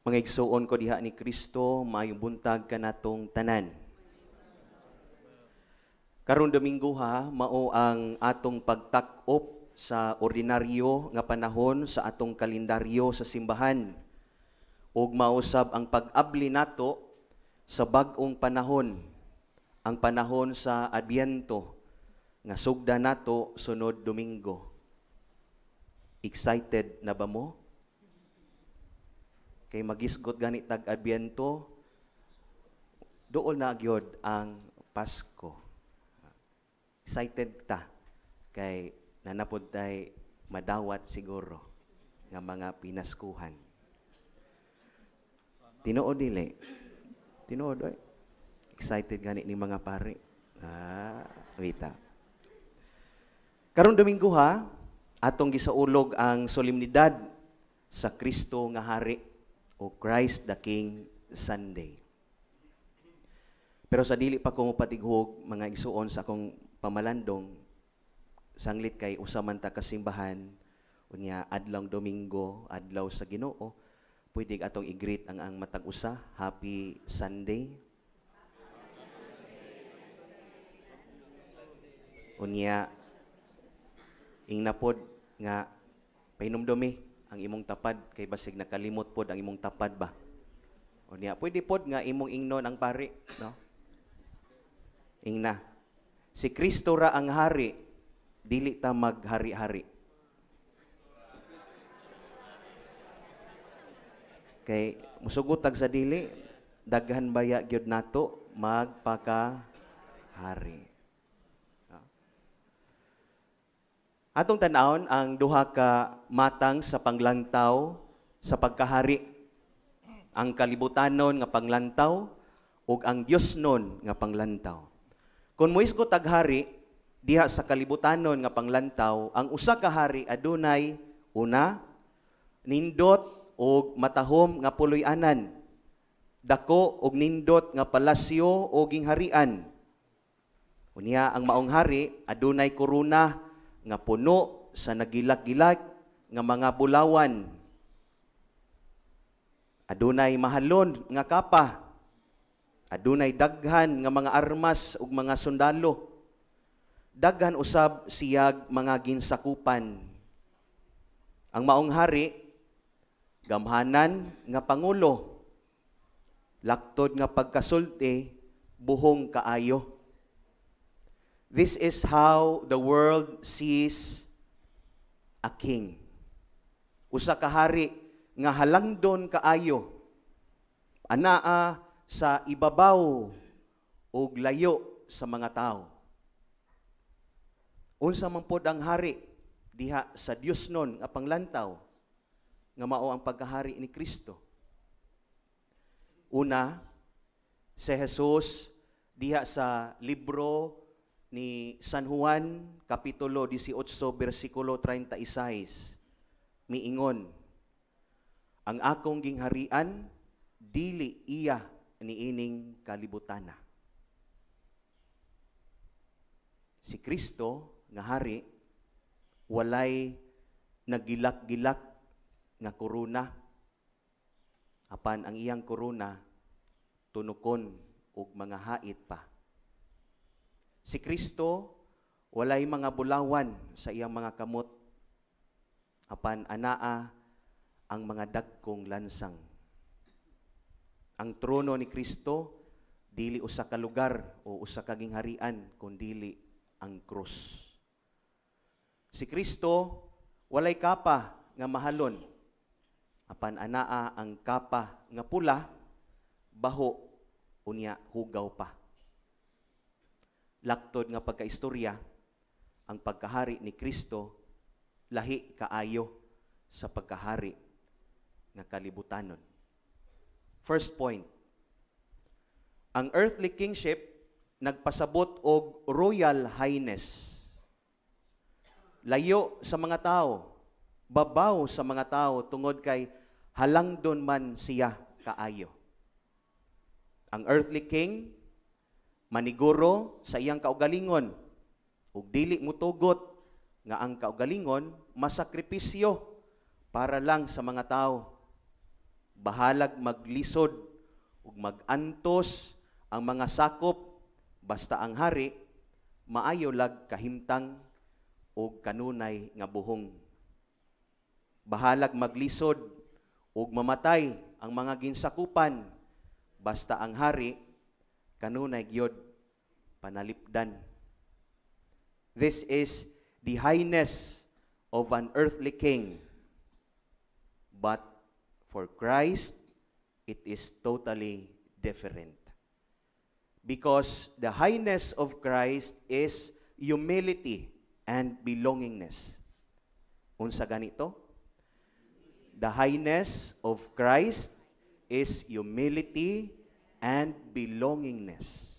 Mga igsuon ko diha ni Kristo, maayong buntag kanatong tanan. Karon Domingo ha, mao ang atong pagtak-op sa ordinaryo nga panahon sa atong kalendaryo sa simbahan. Ug mausab ang pag-abli nato sa bag-ong panahon, ang panahon sa Adbyento nga sugda nato sunod Domingo. Excited na ba mo? Kay magisgot gani tag Adbyento, dool na gyud ang Pasko. Excited ta kay nanapod tay madawat siguro nga mga pinaskuhan. Tinuod dili. Tinuod oy. Excited gani ni mga pare. Wita. Karon Domingo ha, atong gisaulog ang solemnidad sa Kristo nga hari o Christ the King Sunday. Pero sa dili pa ko mopatighog mga igsuon sa akong pamalandong, sanglit kay usa man ta kasimbahan unya adlaw Domingo, adlaw sa Ginoo, pwede atong i-greet ang matag usa, Happy Sunday. Unya ingnapod nga pahinumdumi ang imong tapad kay basig nakalimot pod ang imong tapad ba. Unya pwede pod nga imong ingnon ang pari, no? Ingna. Si Kristo ra ang hari, dili ta maghari-hari. Kay musugotag sa dili, daghan baya gyud nato magpakahari. Atong tan-awon ang duha ka matang sa panglantaw sa pagkahari. Ang kalibutanon nga panglantaw ug ang Diosnon nga panglantaw. Kung moisgo taghari diha sa kalibutanon nga panglantaw, ang usa ka hari adunay una nindot ug matahom nga puloy-anan, dako ug nindot nga palasyo o gingharian. Unya ang maong hari adunay korona nga puno sa nagilak-gilak nga mga bulawan. Adunay mahalon nga kapa. Adunay daghan nga mga armas ug mga sundalo. Daghan usab siyag mga ginsakupan. Ang maong hari gamhanan nga pangulo. Laktod nga pagkasulti, buhong kaayo. This is how the world sees a king. Usa ka hari nga halangdon kaayo, anaa sa ibabaw ug layo sa mga tao. Unsa man pod ang hari diha sa Diosnon nga panglantaw nga mao ang pagkahari ni Kristo. Una, si Jesus diha sa libro ni San Juan, Kapitulo 18, versikulo 36, miingon, ang akong gingharian, dili iya niining kalibutana. Si Kristo, nga hari, walay nagilak-gilak nga korona, apan ang iyang korona, tunukon ug mga hait pa. Si Kristo, walay mga bulawan sa iyang mga kamot, apan anaa ang mga dagkong lansang. Ang trono ni Kristo, dili usa ka lugar o usa ka gingharian, kundi ang krus. Si Kristo, walay kapa nga mahalon, apan anaa ang kapa nga pula, baho, unya hugaw pa. Laktod nga pagkaistorya, ang pagkahari ni Kristo lahi kaayo sa pagkahari nga kalibutanon. First point, ang earthly kingship nagpasabot og royal highness. Layo sa mga tao, babaw sa mga tao tungod kay halangdon man siya kaayo. Ang earthly king maniguro sa iyang kaugalingon ug dili mutugot nga ang kaugalingon masakripisyo para lang sa mga tao. bahalag maglisod ug magantos ang mga sakop basta ang hari maayo lag kahimtang ug kanunay nga buhong. Bahalag maglisod ug mamatay ang mga ginsakupan basta ang hari kanunay gyud panalipdan. This is the highness of an earthly king. But for Christ, it is totally different. Because the highness of Christ is humility and belongingness. Unsa ganito? The highness of Christ is humility and belongingness.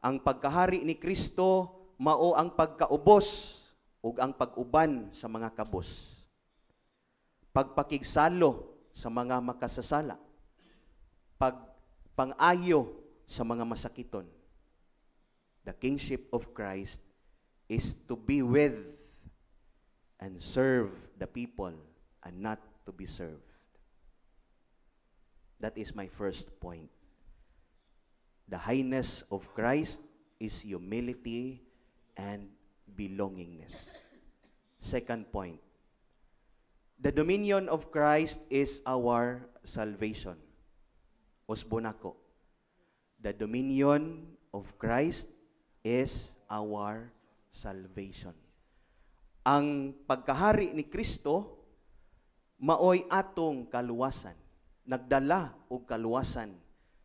Ang pagkahari ni Kristo mao ang pagkaubos ug ang pag-uban sa mga kabos. Pagpakigsalo sa mga makasasala. Pagpangayo sa mga masakiton. The kingship of Christ is to be with and serve the people and not to be served. That is my first point. The highness of Christ is humility and belongingness. Second point. The dominion of Christ is our salvation. Usbonako. The dominion of Christ is our salvation. Ang pagkahari ni Kristo maoy atong kaluwasan. Nagdala og kaluwasan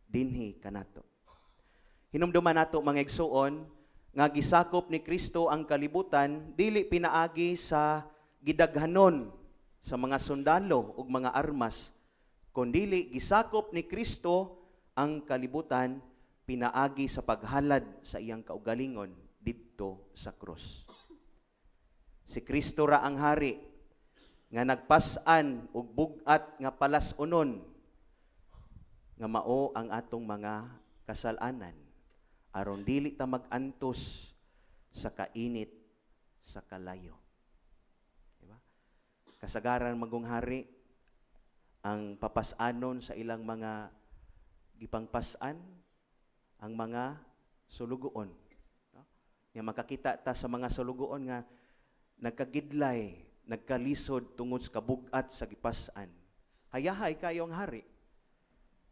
dinhi kanato. Hinumduman nato mga igsuon nga gisakop ni Kristo ang kalibutan dili pinaagi sa gidaghanon sa mga sundalo ug mga armas, kundi gisakop ni Kristo ang kalibutan pinaagi sa paghalad sa iyang kaugalingon didto sa krus. Si Kristo ra ang hari nga nagpas-an og bugat nga palas-unon nga mao ang atong mga kasalanan aron dili ta magantos sa kainit sa kalayo. Diba? Kasagaran magong hari ang papasanon sa ilang mga gipangpasan ang mga sulugoon. No? Nga makakita ta sa mga sulugoon nga nagkagidlay, nagkalisod tungod sa kabugat sa gipasan. Hayahay kayo ang hari.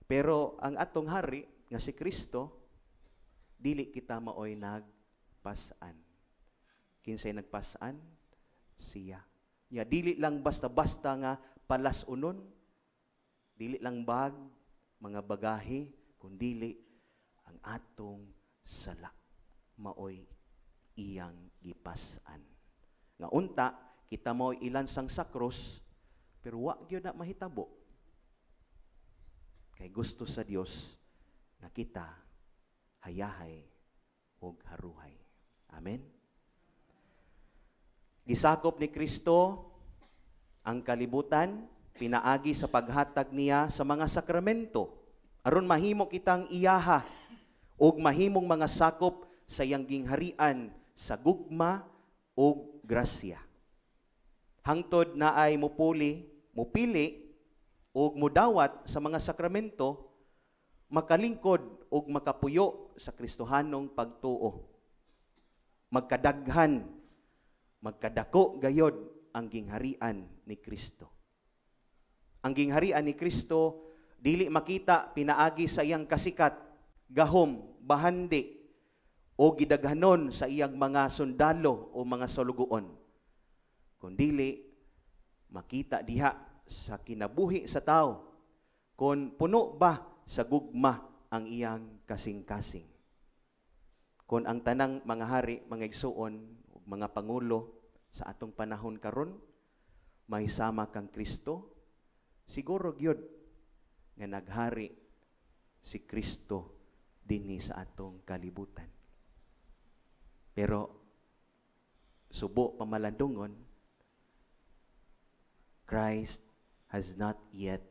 Pero ang atong hari nga si Kristo dili kita maoy nagpasan. Kinsay nagpasan? Siya. Ya dili lang basta-basta nga palas-unon, dili lang bag, mga bagahe, kundi ang atong sala maoy iyang gipasan. Nga unta kita maoy ilansang sa krus, pero wa gyud na mahitabo. Kay gusto sa Dios nga kita hayahay ug haruhay. Amen. Gisakop ni Kristo ang kalibutan pinaagi sa paghatag niya sa mga sakramento aron mahimo kitang iyaha ug mahimong mga sakop sa iyang gingharian sa gugma ug grasya. Hangtod na ay mupili ug mudawat sa mga sakramento, makalingkod ug makapuyo sa Kristohanong pagtuo. Magkadaghan, magkadako gayod ang gingharian ni Kristo. Ang gingharian ni Kristo dili makita pinaagi sa iyang kasikat, gahom, bahandi o gidaghanon sa iyang mga sundalo o mga sulugoon. Kundili makita diha sa kinabuhi sa tao kung puno ba sa gugma ang iyang kasing-kasing. Kung ang tanang mga hari, mga igsuon, mga pangulo sa atong panahon karon mahisama kang Kristo, siguro gyud nga naghari si Kristo dinhi sa atong kalibutan. Pero subo pamalandungon, Christ has not yet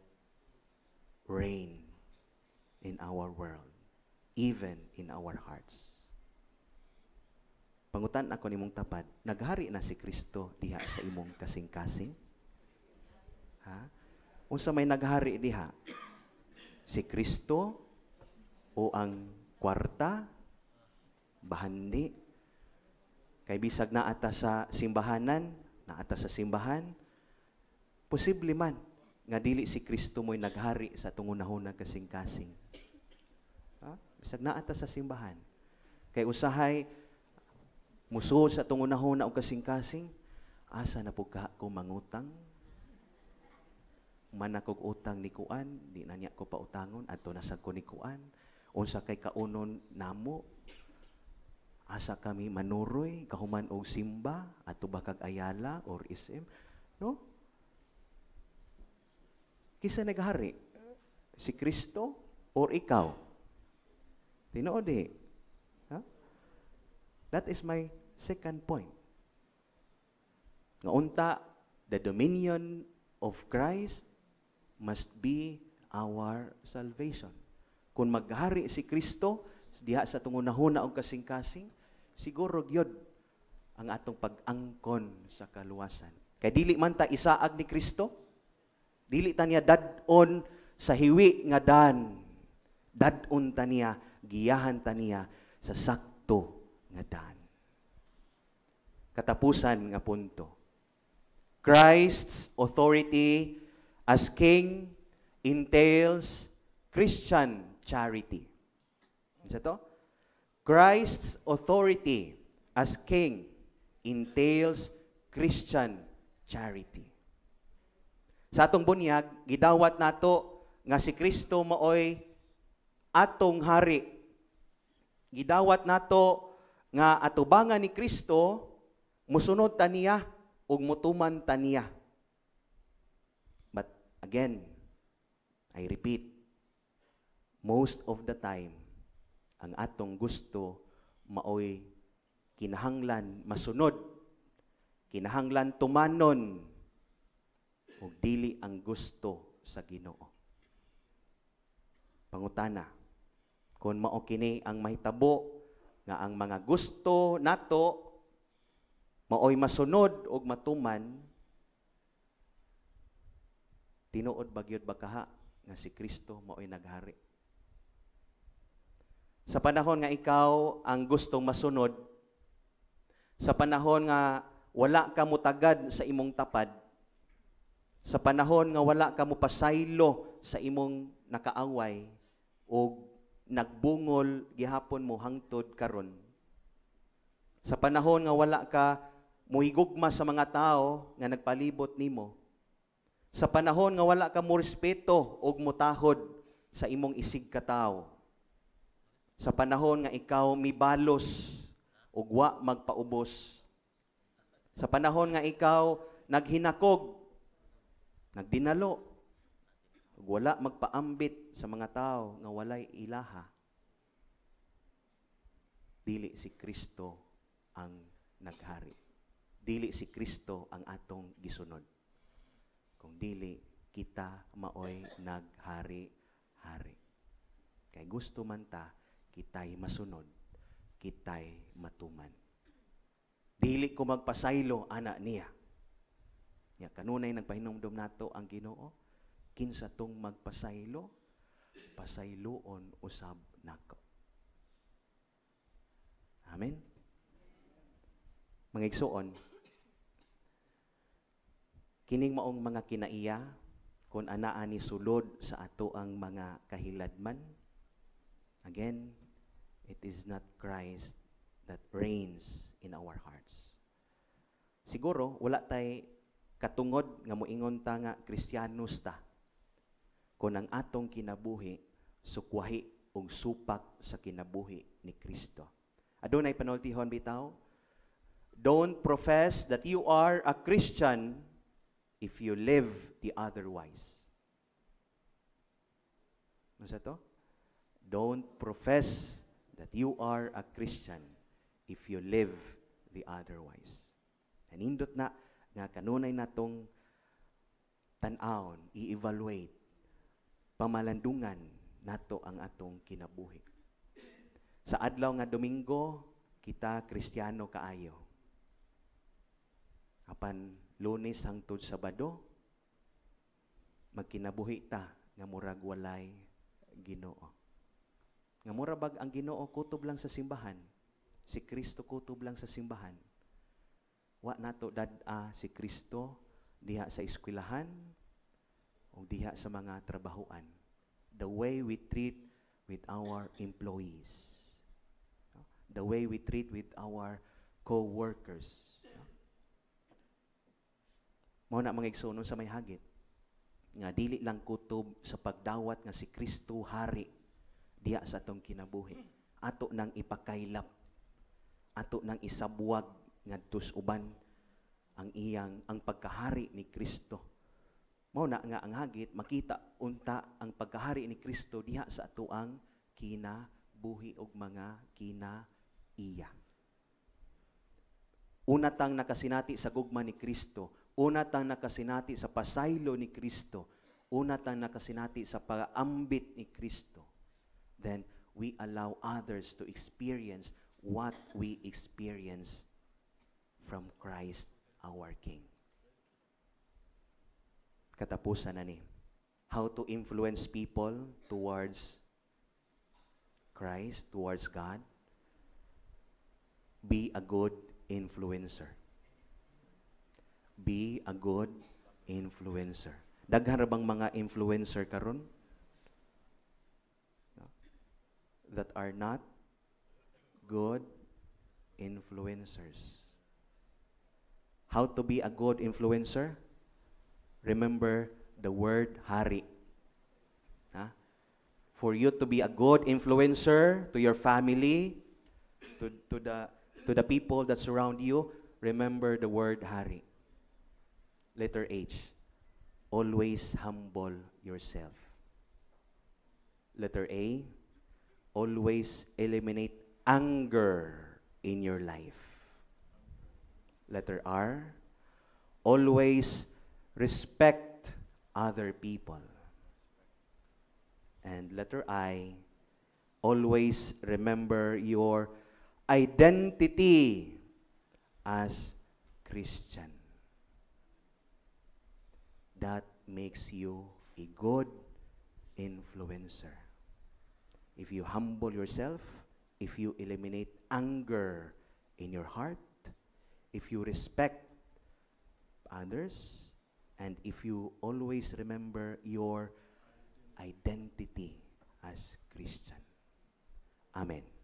reigned in our world, even in our hearts. Pangutan ako nimong tapad, naghari na si Kristo diha sa imong kasing-kasing? Ha? Unsa may naghari diha? Si Kristo o ang kwarta? Bahandi? Kay bisag naata sa simbahanan, naata sa simbahan, posible man nga dili si Kristo mo'y naghari sa tungunahon kasing-kasing. Bisag naata sa simbahan. Kay usahay musuod sa tungunahon o kasing-kasing, asa na po ka ko mangutang? Manakog utang ni kuan, di na niya ko pautangon, adto na sad ko ni kuan. Unsa kay kaunon namo? Asa kami manuroy, kahuman og simba, ato ba kag Ayala or SM? No? Kisa naghari? Si Kristo or ikaw? Tinuod di. Huh? That is my second point. Nga unta, the dominion of Christ must be our salvation. Kung maghari si Kristo, diha sa tungunahon og kasing-kasing, siguro gyud ang atong pag-angkon sa kaluwasan. Kay dili man ta isaag ni Kristo, dili ta niya dad-on sa hiwi nga dan. Dad-on ta niya, giyahan ta niya sa sakto nga dan. Katapusan nga punto. Christ's authority as king entails Christian charity. Isa to? Christ's authority as king entails Christian charity. Sa atong bunyag, gidawat nato nga si Kristo maoy atong hari. Gidawat nato nga atubangan ni Kristo, musunod ta niya ug mutuman ta niya. But again, I repeat, most of the time, ang atong gusto maoy kinahanglan masunod, kinahanglan tumanon, ug dili ang gusto sa Ginoo. Pangutana, kung mao kini ang mahitabo nga ang mga gusto nato maoy masunod ug matuman, tinuod ba gyud ba kaha nga si Kristo maoy naghari? Sa panahon nga ikaw ang gustong masunod, sa panahon nga wala ka mutagad sa imong tapad, sa panahon nga wala ka mupasaylo sa imong nakaaway o nagbungol gihapon mo hangtod karon, sa panahon nga wala ka muhigugma sa mga tao nga nagpalibot nimo, sa panahon nga wala ka mo respeto og mutahod sa imong isig ka tawo, sa panahon nga ikaw mibalos ug wa magpaubos, sa panahon nga ikaw naghinakog, nagdinalo, ug wala magpaambit sa mga tao nga walay ilaha, dili si Kristo ang naghari. Dili si Kristo ang atong gisunod. Kung dili kita maoy naghari-hari. Kay gusto man ta kitay masunod, kitay matuman. Dili ko magpasaylo ana niya. Ya kanunay nagpahinumdom nato ang Ginoo, kinsa tong magpasaylo, pasayloon usab nako. Amen. Mga igsoon, kining maong mga kinaiya, kung anaa ni sulod sa ato ang mga kahiladman, again, it is not Christ that reigns in our hearts. Siguro, wala tay katungod nga moingon ta nga Kristiyanos ta, kung ang atong kinabuhi, sukwahi ug supak sa kinabuhi ni Kristo. Adunay panultihon bitaw, don't profess that you are a Christian if you live the otherwise. Ano sa to? Don't profess that you are a Christian if you live the otherwise. Nanindot na nga kanunay natong tan-awon, i-evaluate, pamalandungan nato ang atong kinabuhi. Sa adlaw nga Domingo, kita Kristiyano kaayo. Apan Lunes hangtod Sabado, magkinabuhi ta nga murag walay Ginoo. Nga mura bag ang Ginoo kutob lang sa simbahan. Si Kristo kutob lang sa simbahan. Wa nato dad-a si Kristo diha sa eskwelahan o diha sa mga trabahoan. The way we treat with our employees. The way we treat with our co-workers. Mao na mga igsunon sa may hagit. Nga dili lang kutob sa pagdawat nga si Kristo hari diha sa atong kinabuhi. Ato nang ipakaylap. Ato nang isabuwag ngadto sa uban ang pagkahari ni Kristo. Mao na nga ang hagit makita unta ang pagkahari ni Kristo diha sa atoang kinabuhi ug mga kinaiya. Una tang nakasinati sa gugma ni Kristo, una tang nakasinati sa pasaylo ni Kristo, una tang nakasinati sa pag-ambit ni Kristo. Then we allow others to experience what we experience from Christ our King. Katapusan na ni. How to influence people towards Christ, towards God. Be a good influencer. Be a good influencer. Daghan ra bang mga influencer karon? That are not good influencers. How to be a good influencer? Remember the word hari. For you to be a good influencer to your family, to the people that surround you, remember the word hari. Letter H. Always humble yourself. Letter A. Always eliminate anger in your life. Letter R. Always respect other people. And letter I. Always remember your identity as Christian. That makes you a good influencer. If you humble yourself, if you eliminate anger in your heart, if you respect others, and if you always remember your identity as Christian. Amen.